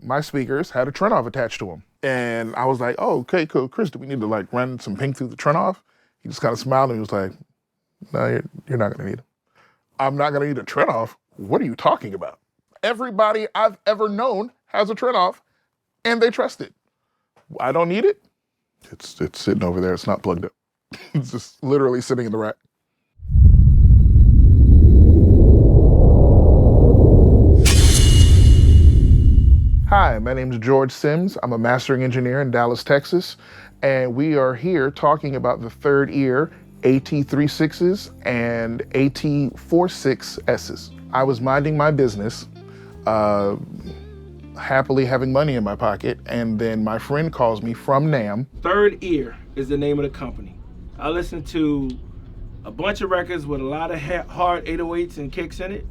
my speakers had a turn-off attached to them. And I was like, oh, okay, cool. Chris, do we need to like run some pink through the turn-off? He just kind of smiled and he was like, no, you're not gonna need them. I'm not gonna need a turn-off? What are you talking about? Everybody I've ever known has a turn-off and they trust it. I don't need it. It's sitting over there, it's not plugged up. It's just literally sitting in the rack. Hi, my name is George Sims. I'm a mastering engineer in Dallas, Texas, and we are here talking about the third ear AT36s and AT46s. I was minding my business, happily having money in my pocket, and then my friend calls me from NAMM. Third Ear is the name of the company. I listen to a bunch of records with a lot of hard 808s and kicks in it,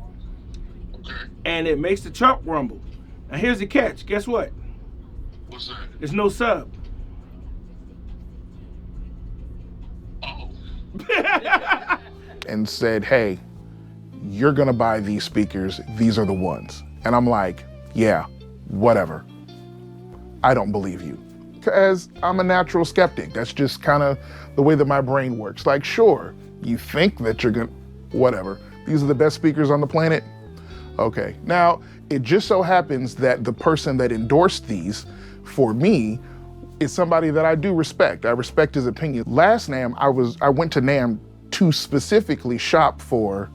and it makes the truck rumble. Now here's the catch, guess what? What's that? There's no sub. Oh. And said, hey, you're gonna buy these speakers, these are the ones. And I'm like, yeah, whatever. I don't believe you. Because I'm a natural skeptic. That's just kind of the way that my brain works. Like, sure, you think that you're gonna, whatever. These are the best speakers on the planet? Okay, now, it just so happens that the person that endorsed these for me is somebody that I do respect. I respect his opinion. Last NAMM, I went to NAMM to specifically shop for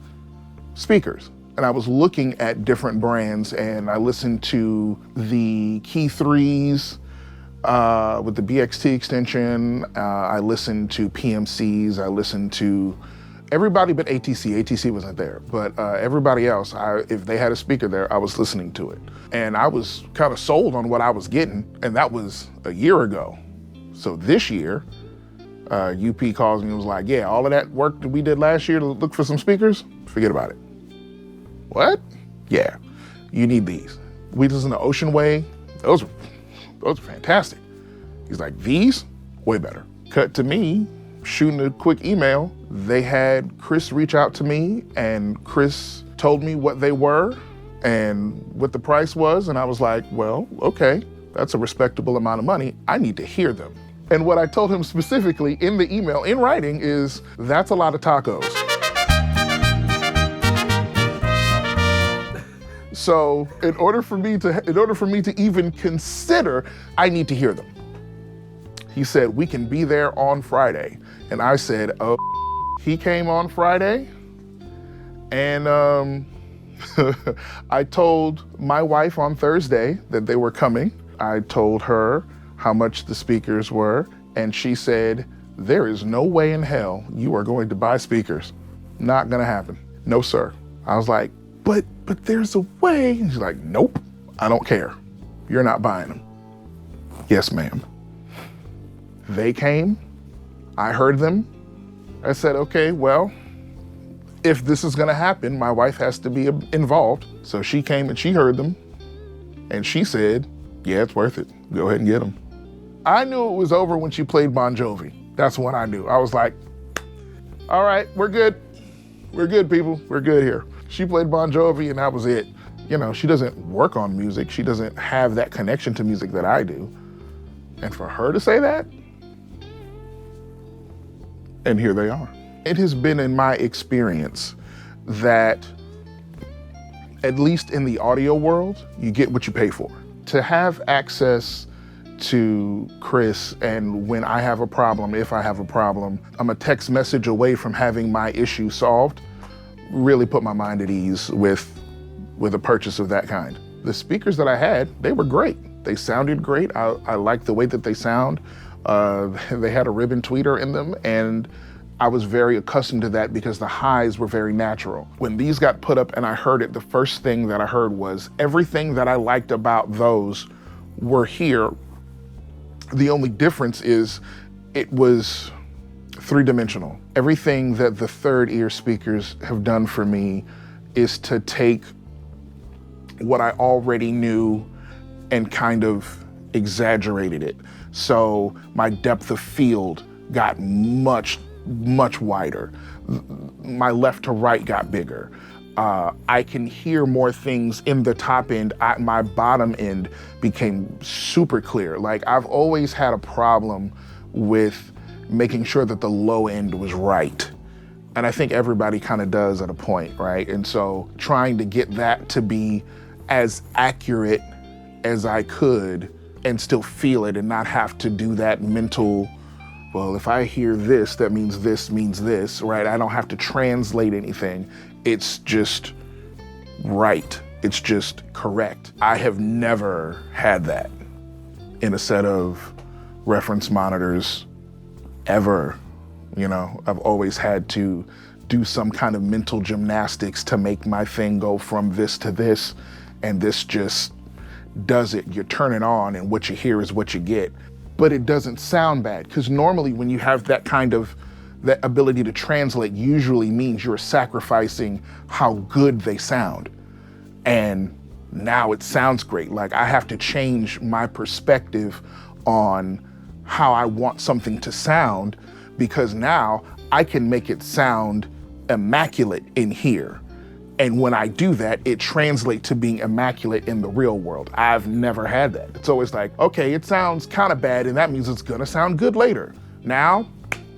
speakers. And I was looking at different brands and I listened to the Key 3s with the BXT extension. I listened to PMCs. I listened to everybody but ATC. ATC wasn't there, but everybody else, if they had a speaker there, I was listening to it. And I was kind of sold on what I was getting, and that was a year ago. So this year, UP calls me and was like, yeah, all of that work that we did last year to look for some speakers, forget about it. What? Yeah, you need these. We listen to Ocean Way, those are fantastic. He's like, these? Way better. Cut to me, shooting a quick email. They had Chris reach out to me and Chris told me what they were and what the price was. And I was like, well, okay, that's a respectable amount of money. I need to hear them. And what I told him specifically in the email, in writing, is that's a lot of tacos. So in order for me to even consider, I need to hear them. He said, we can be there on Friday. And I said, oh, he came on Friday. And I told my wife on Thursday that they were coming. I told her how much the speakers were. And she said, there is no way in hell you are going to buy speakers. Not gonna happen. No, sir. I was like, but there's a way. And she's like, nope, I don't care. You're not buying them. Yes, ma'am. They came, I heard them. I said, okay, well, if this is gonna happen, my wife has to be involved. So she came and she heard them and she said, yeah, it's worth it. Go ahead and get them. I knew it was over when she played Bon Jovi. That's when I knew. I was like, all right, we're good. We're good, people. We're good here. She played Bon Jovi and that was it. You know, she doesn't work on music. She doesn't have that connection to music that I do. And for her to say that, and here they are. It has been in my experience that, at least in the audio world, you get what you pay for. To have access to Chris, and when I have a problem, if I have a problem, I'm a text message away from having my issue solved, really put my mind at ease with a purchase of that kind. The speakers that I had, they were great. They sounded great. I liked the way that they sound. They had a ribbon tweeter in them, and I was very accustomed to that because the highs were very natural. When these got put up and I heard it, the first thing that I heard was everything that I liked about those were here. The only difference is it was three-dimensional. Everything that the third ear speakers have done for me is to take what I already knew and kind of exaggerated it. So my depth of field got much wider. My left to right got bigger. I can hear more things in the top end. My bottom end became super clear. Like, I've always had a problem with making sure that the low end was right. And I think everybody kind of does at a point, right? And so trying to get that to be as accurate as I could and still feel it and not have to do that mental, well, if I hear this, that means this, right? I don't have to translate anything. It's just right. It's just correct. I have never had that in a set of reference monitors ever. You know, I've always had to do some kind of mental gymnastics to make my thing go from this to this, and this just does it. You turn it on and what you hear is what you get. But it doesn't sound bad, because normally when you have that kind of, that ability to translate usually means you're sacrificing how good they sound. And now it sounds great. Like, I have to change my perspective on how I want something to sound, because now I can make it sound immaculate in here. And when I do that, it translates to being immaculate in the real world. I've never had that. It's always like, okay, it sounds kind of bad, and that means it's gonna sound good later. Now,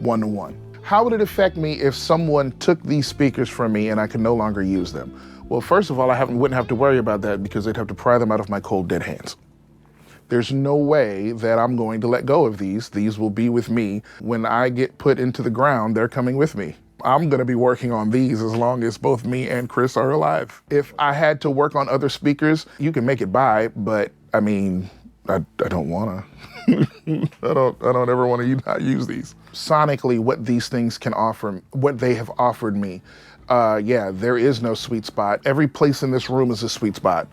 1-to-1. How would it affect me if someone took these speakers from me and I could no longer use them? Well, first of all, I wouldn't have to worry about that, because they'd have to pry them out of my cold, dead hands. There's no way that I'm going to let go of these. These will be with me. When I get put into the ground, they're coming with me. I'm gonna be working on these as long as both me and Chris are alive. If I had to work on other speakers, you can make it by, but I mean, I don't wanna. I don't ever wanna not use these. Sonically, what these things can offer, what they have offered me, yeah, there is no sweet spot. Every place in this room is a sweet spot.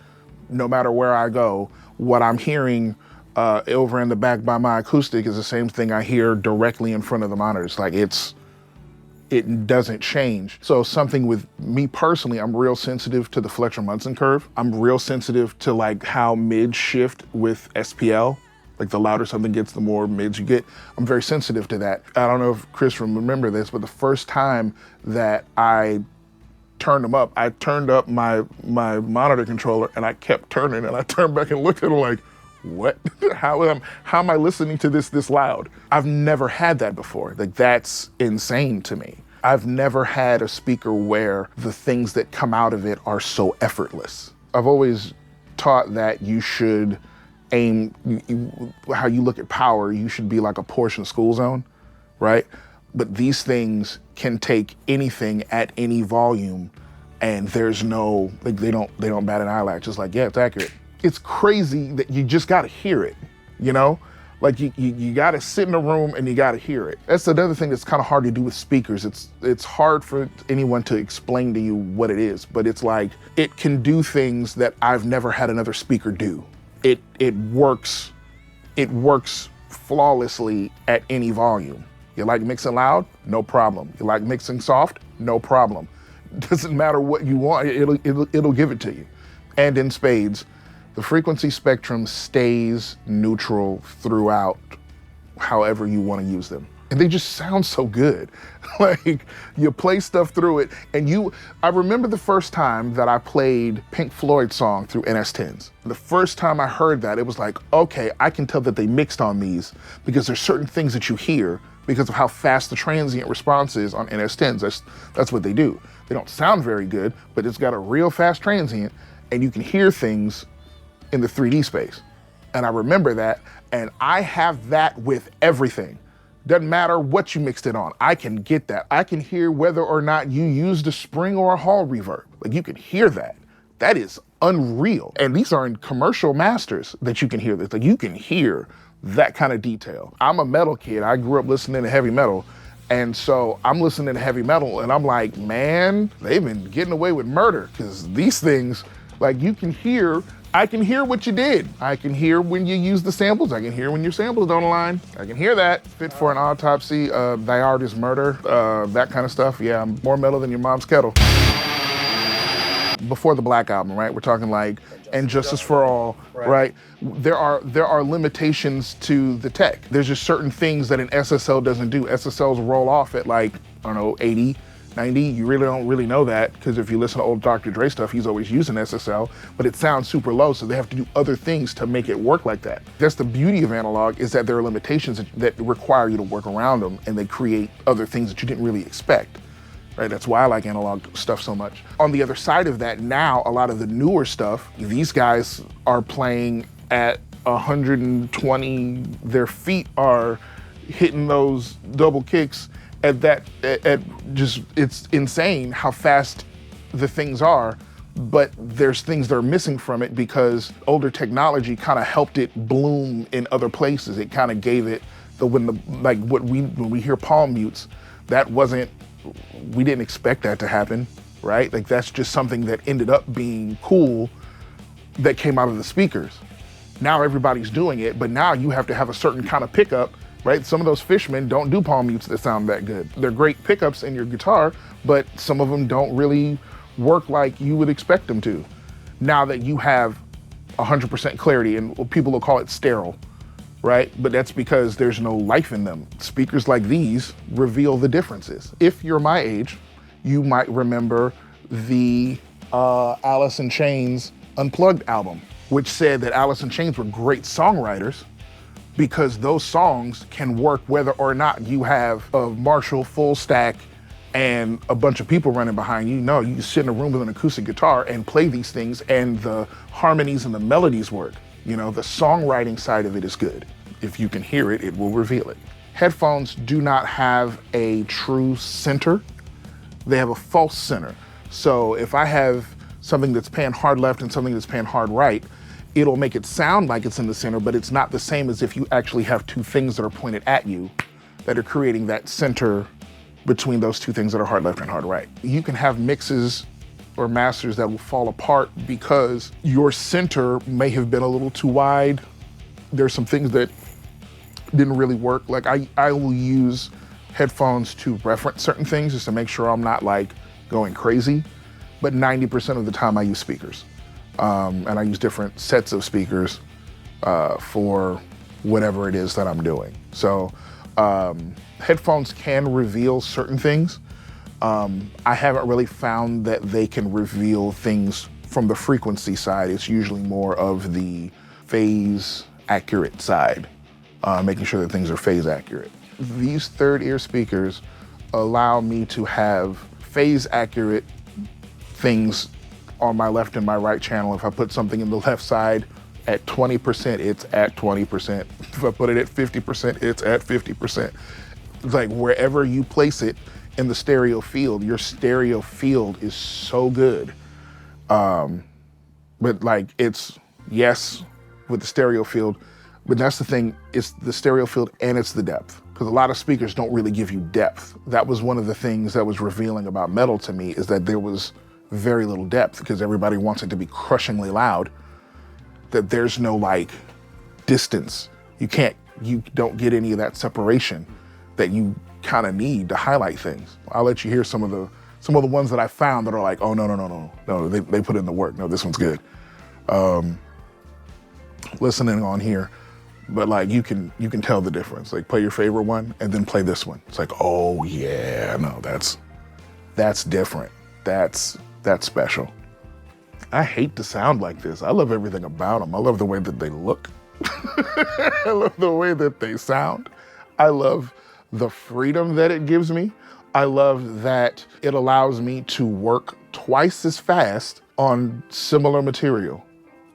No matter where I go, what I'm hearing over in the back by my acoustic is the same thing I hear directly in front of the monitors. Like, it doesn't change. So something with me personally, I'm real sensitive to the Fletcher-Munson curve. I'm real sensitive to like how mids shift with SPL. Like, the louder something gets, the more mids you get. I'm very sensitive to that. I don't know if Chris will remember this, but the first time that I turned them up, I turned up my monitor controller and I kept turning, and I turned back and looked at it like, what? How am I listening to this loud? I've never had that before. Like, that's insane to me. I've never had a speaker where the things that come out of it are so effortless. I've always taught that you should aim, how you look at power, you should be like a Porsche school zone, right? But these things can take anything at any volume, and there's no, like, they don't bat an eyelash. It's like, yeah, it's accurate. It's crazy that you just gotta hear it, you know? Like, you gotta sit in a room and you gotta hear it. That's another thing that's kind of hard to do with speakers. It's hard for anyone to explain to you what it is, but it's like, it can do things that I've never had another speaker do. It works flawlessly at any volume. You like mixing loud? No problem. You like mixing soft? No problem. Doesn't matter what you want, it'll give it to you. And in spades, the frequency spectrum stays neutral throughout however you want to use them. And they just sound so good. Like, you play stuff through it, and I remember the first time that I played Pink Floyd song through NS10s. The first time I heard that, it was like, okay, I can tell that they mixed on these, because there's certain things that you hear because of how fast the transient response is on NS10s. That's what they do. They don't sound very good, but it's got a real fast transient, and you can hear things in the 3D space. And I remember that, and I have that with everything. Doesn't matter what you mixed it on, I can get that. I can hear whether or not you used a spring or a hall reverb. Like, you can hear that. That is unreal. And these are in commercial masters that you can hear this. Like, you can hear that kind of detail. I'm a metal kid. I grew up listening to heavy metal. And so I'm listening to heavy metal and I'm like, man, they've been getting away with murder, because these things, like, you can hear, I can hear what you did. I can hear when you use the samples. I can hear when your samples don't align. I can hear that. Fit for an autopsy, thy art is murder, that kind of stuff. Yeah, I'm more metal than your mom's kettle. Before the Black Album, right? We're talking like And Justice for All, right? There are limitations to the tech. There's just certain things that an SSL doesn't do. SSLs roll off at like, I don't know, 80, 90, you really don't really know that, because if you listen to old Dr. Dre stuff, he's always using SSL, but it sounds super low, so they have to do other things to make it work like that. That's the beauty of analog, is that there are limitations that require you to work around them, and they create other things that you didn't really expect. Right, that's why I like analog stuff so much. On the other side of that, now a lot of the newer stuff, these guys are playing at 120, their feet are hitting those double kicks at just, it's insane how fast the things are, but there's things that are missing from it because older technology kind of helped it bloom in other places. It kind of gave it when we hear palm mutes, that wasn't, we didn't expect that to happen, right? Like that's just something that ended up being cool that came out of the speakers. Now everybody's doing it, but now you have to have a certain kind of pickup, right? Some of those Fishmen don't do palm mutes that sound that good. They're great pickups in your guitar, but some of them don't really work like you would expect them to. Now that you have 100% clarity, and people will call it sterile, right? But that's because there's no life in them. Speakers like these reveal the differences. If you're my age, you might remember the Alice in Chains Unplugged album, which said that Alice in Chains were great songwriters because those songs can work whether or not you have a Marshall full stack and a bunch of people running behind you. No, you can sit in a room with an acoustic guitar and play these things, and the harmonies and the melodies work. You know, the songwriting side of it is good. If you can hear it, it will reveal it. Headphones do not have a true center. They have a false center. So if I have something that's pan hard left and something that's pan hard right, it'll make it sound like it's in the center, but it's not the same as if you actually have two things that are pointed at you that are creating that center between those two things that are hard left and hard right. You can have mixes or masters that will fall apart because your center may have been a little too wide. There's some things that didn't really work. Like I will use headphones to reference certain things just to make sure I'm not like going crazy, but 90% of the time I use speakers. And I use different sets of speakers for whatever it is that I'm doing. So headphones can reveal certain things. I haven't really found that they can reveal things from the frequency side. It's usually more of the phase accurate side, making sure that things are phase accurate. These third ear speakers allow me to have phase accurate things on my left and my right channel. If I put something in the left side at 20%, it's at 20%. If I put it at 50%, it's at 50%. Like wherever you place it in the stereo field, your stereo field is so good. But like it's, yes, with the stereo field, but that's the thing, it's the stereo field and it's the depth. Because a lot of speakers don't really give you depth. That was one of the things that was revealing about metal to me, is that there was very little depth because everybody wants it to be crushingly loud, that there's no like distance. You don't get any of that separation that you kind of need to highlight things. I'll let you hear some of the ones that I found that are like, oh, no, they put in the work. No, this one's good. Listening on here, but like you can tell the difference. Like play your favorite one and then play this one. It's like, oh yeah, no, that's different. That's special. I hate to sound like this. I love everything about them. I love the way that they look. I love the way that they sound. I love the freedom that it gives me. I love that it allows me to work twice as fast on similar material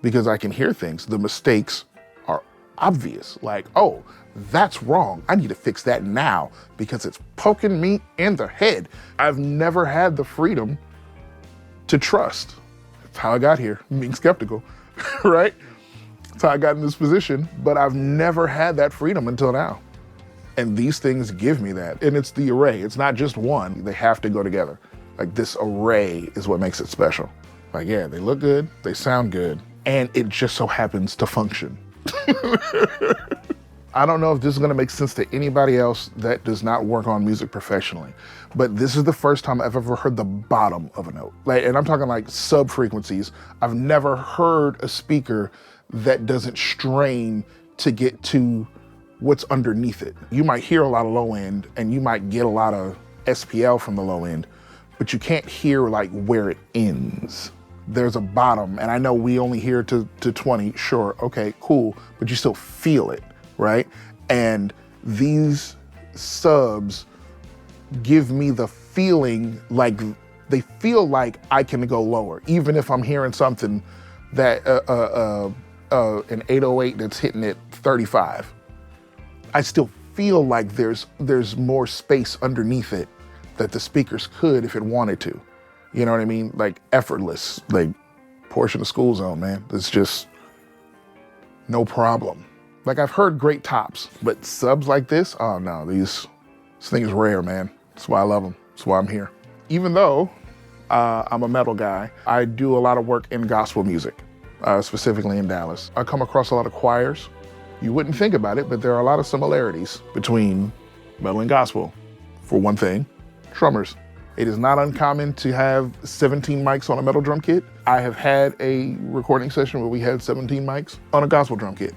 because I can hear things. The mistakes are obvious. Like, oh, that's wrong. I need to fix that now because it's poking me in the head. I've never had the freedom to trust. That's how I got here, being skeptical, right? That's how I got in this position, but I've never had that freedom until now. And these things give me that. And it's the array. It's not just one. They have to go together. Like this array is what makes it special. Like, yeah, they look good, they sound good, and it just so happens to function. I don't know if this is gonna make sense to anybody else that does not work on music professionally, but this is the first time I've ever heard the bottom of a note. Like, and I'm talking like sub frequencies. I've never heard a speaker that doesn't strain to get to what's underneath it. You might hear a lot of low end and you might get a lot of SPL from the low end, but you can't hear like where it ends. There's a bottom, and I know we only hear to 20, sure, okay, cool, but you still feel it, right? And these subs give me the feeling like, they feel like I can go lower, even if I'm hearing something that, an 808 that's hitting at 35. I still feel like there's more space underneath it that the speakers could if it wanted to. You know what I mean? Like effortless, like portion of School Zone, man. It's just no problem. Like I've heard great tops, but subs like this, oh no, this thing is rare, man. That's why I love them. That's why I'm here. Even though I'm a metal guy, I do a lot of work in gospel music, specifically in Dallas. I come across a lot of choirs. You wouldn't think about it, but there are a lot of similarities between metal and gospel. For one thing, drummers. It is not uncommon to have 17 mics on a metal drum kit. I have had a recording session where we had 17 mics on a gospel drum kit.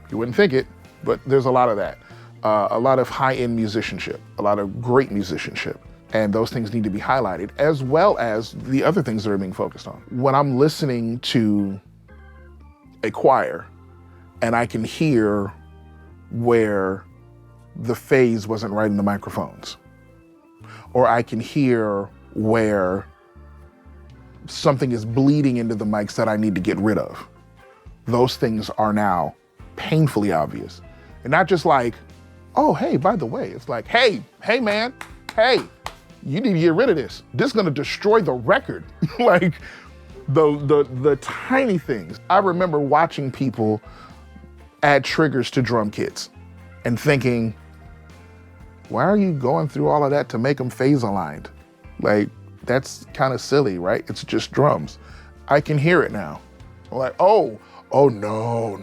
You wouldn't think it, but there's a lot of that. A lot of high-end musicianship, a lot of great musicianship. And those things need to be highlighted, as well as the other things that are being focused on. When I'm listening to a choir and I can hear where the phase wasn't right in the microphones, or I can hear where something is bleeding into the mics that I need to get rid of. Those things are now painfully obvious. And not just like, oh, hey, by the way, it's like, hey man, hey, you need to get rid of this. This is gonna destroy the record. Like the tiny things. I remember watching people add triggers to drum kits and thinking, why are you going through all of that to make them phase aligned? Like, that's kind of silly, right? It's just drums. I can hear it now. I'm like, oh no,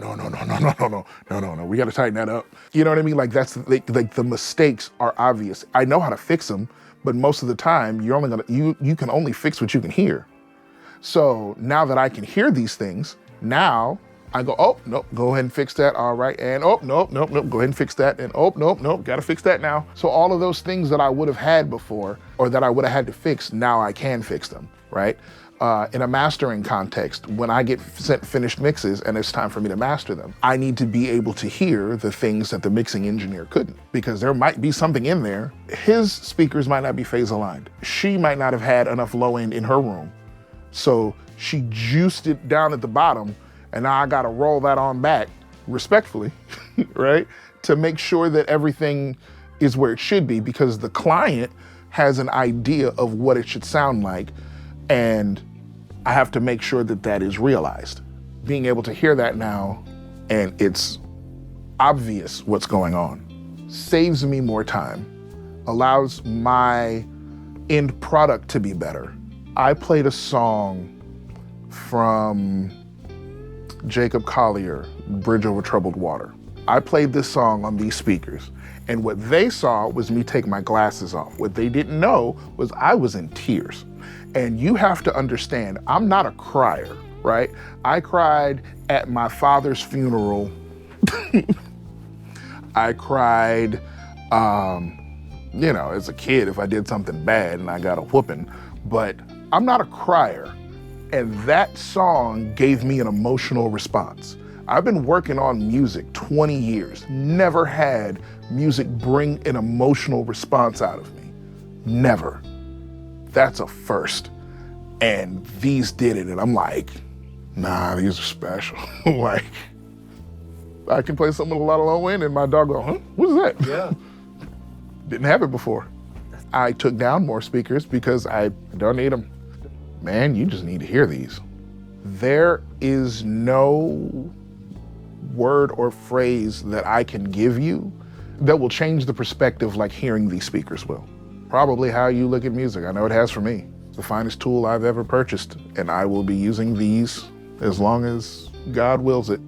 we gotta tighten that up. You know what I mean? Like like the mistakes are obvious. I know how to fix them, but most of the time you can only fix what you can hear. So now that I can hear these things, now I go, oh, nope, go ahead and fix that, all right, and oh, nope, go ahead and fix that, and oh, nope, gotta fix that now. So all of those things that I would have had before, or that I would have had to fix, now I can fix them, right? In a mastering context, when I get sent finished mixes and it's time for me to master them, I need to be able to hear the things that the mixing engineer couldn't, because there might be something in there. His speakers might not be phase aligned. She might not have had enough low end in her room. So she juiced it down at the bottom, and now I gotta roll that on back, respectfully, right? To make sure that everything is where it should be, because the client has an idea of what it should sound like, and I have to make sure that that is realized. Being able to hear that now, and it's obvious what's going on, saves me more time, allows my end product to be better. I played a song from Jacob Collier, Bridge Over Troubled Water. I played this song on these speakers, and what they saw was me take my glasses off. What they didn't know was I was in tears. And you have to understand, I'm not a crier, right? I cried at my father's funeral. I cried, as a kid if I did something bad and I got a whooping, but I'm not a crier. And that song gave me an emotional response. I've been working on music 20 years, never had music bring an emotional response out of me. Never. That's a first. And these did it, and I'm like, nah, these are special. Like, I can play something with a lot of low end, and my dog go, huh, what is that? Yeah. Didn't have it before. I took down more speakers because I don't need them. Man, you just need to hear these. There is no word or phrase that I can give you that will change the perspective like hearing these speakers will. Probably how you look at music. I know it has for me. It's the finest tool I've ever purchased, and I will be using these as long as God wills it.